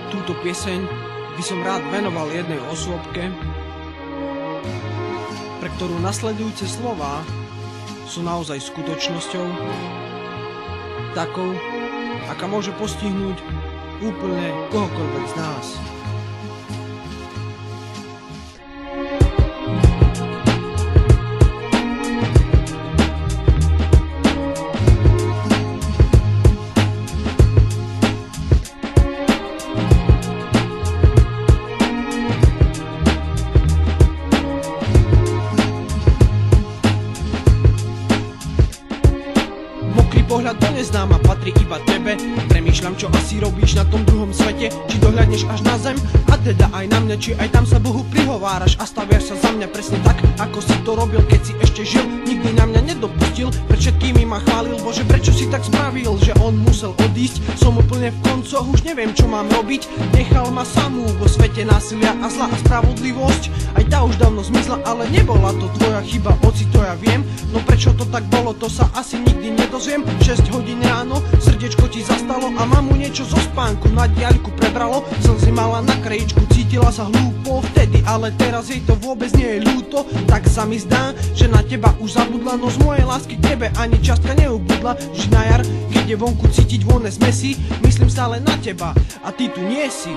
Túto pieseň by som rád venoval jednej osôbke, pre ktorú nasledujúce slová sú naozaj skutočnosťou, takou, aká môže postihnúť úplne kohokoľvek z nás. Pohľad do neznáma patrí iba tebe. Premýšľam, čo asi robíš na tom druhom svete. Či dohľadneš až na zem, a teda aj na mňa. Či aj tam sa Bohu prihováraš a staviaš sa za mňa presne tak, ako si to robil, keď si ešte žil. Nikdy na mňa nedopustil, pred všetkými ma chválil. Bože, prečo si tak spravil, že on musel odísť? Som úplne v koncoch, už neviem, čo mám robiť. Nechal ma samú vo svete násilia a zla a spravodlivosť. Aj tá už dávno zmizla, ale nebola to tvoja chyba, hoci to ja viem. No prečo to tak bolo, to sa asi nikdy nedozviem. 6 hodín ráno, srdiečko ti zastalo a mamu niečo zo spánku na diaľku prebralo. Slzy mala na krajičku, cítila sa hlúpo vtedy, ale teraz jej to vôbec nie je ľúto. Tak sa mi zdá, že na teba už zabudla, no z mojej lásky k tebe ani častka neubudla. Že na jar, keď je vonku cítiť vonné zmesy, myslím stále na teba a ty tu nie si.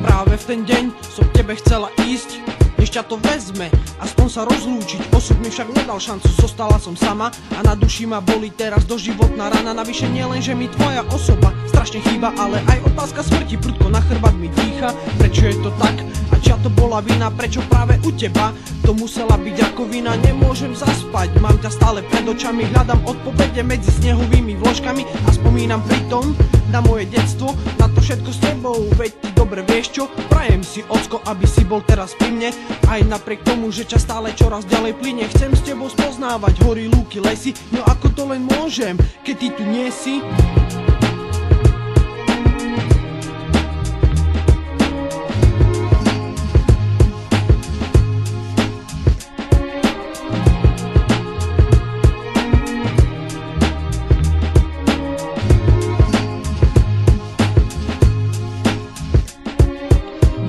Práve v ten deň som k tebe chcela ísť, než ťa to vezme, aspoň sa rozlúčiť. Osud mi však nedal šancu, zostala som sama a na duši ma boli teraz doživotná rana. Navyše nie len, že mi tvoja osoba strašne chýba, ale aj otázka smrti prudko na chrbát mi dýcha. Prečo je to tak a čia to bola vina, prečo práve u teba to musela byť rakovina? Nemôžem zaspať, mám ťa stále pred očami, hľadám odpovede medzi snehovými vložkami a spomínam pritom na moje detstvo, na to všetko s tebou. Veď ty dobre vieš čo, prajem si, ocko, aby si bol teraz pri mne. Aj napriek tomu, že čas stále čoraz ďalej plyne, chcem s tebou spoznávať hory, lúky, lesy. No ako to len môžem, keď ty tu nie si?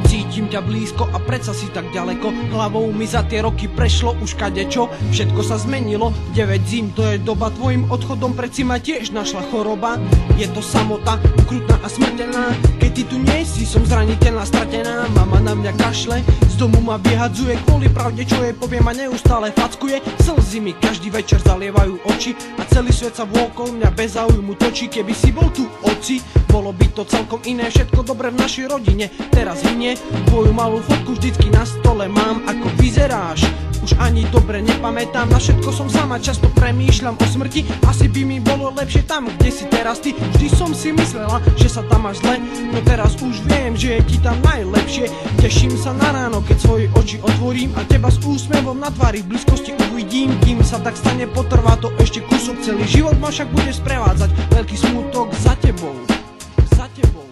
Cítim ťa blízko a predsa si tak ďaleko. Hlavou mi za tie roky prešlo už kadečo. Všetko sa zmenilo, 9 zím, to je doba. Tvojim odchodom predsi ma tiež našla choroba. Je to samota, ukrutná a smrteľná. Keď ty tu nie si, som zraniteľná, stratená. Mama na mňa kašle, z domu ma vyhadzuje. Kvôli pravde, čo jej poviem, ma neustále fackuje. Slzy mi každý večer zalievajú oči a celý svet sa vôkol mňa bez záujmu točí. Keby si bol tu, oci, bolo by to celkom iné. Všetko dobre v našej rodine teraz hynie. Tvoju malú fotku vždycky na stole mám, ako vyzeráš. Už ani dobre nepamätám, na všetko som sama, často premýšľam o smrti. Asi by mi bolo lepšie tam, kde si teraz ty. Vždy som si myslela, že sa tam máš zle, no teraz už viem, že je ti tam najlepšie. Teším sa na ráno, keď svoje oči otvorím a teba s úsmevom na tvári v blízkosti uvidím. Kým sa tak stane, potrvá to ešte kúsok, celý život ma však bude sprevádzať veľký smútok za tebou, za tebou.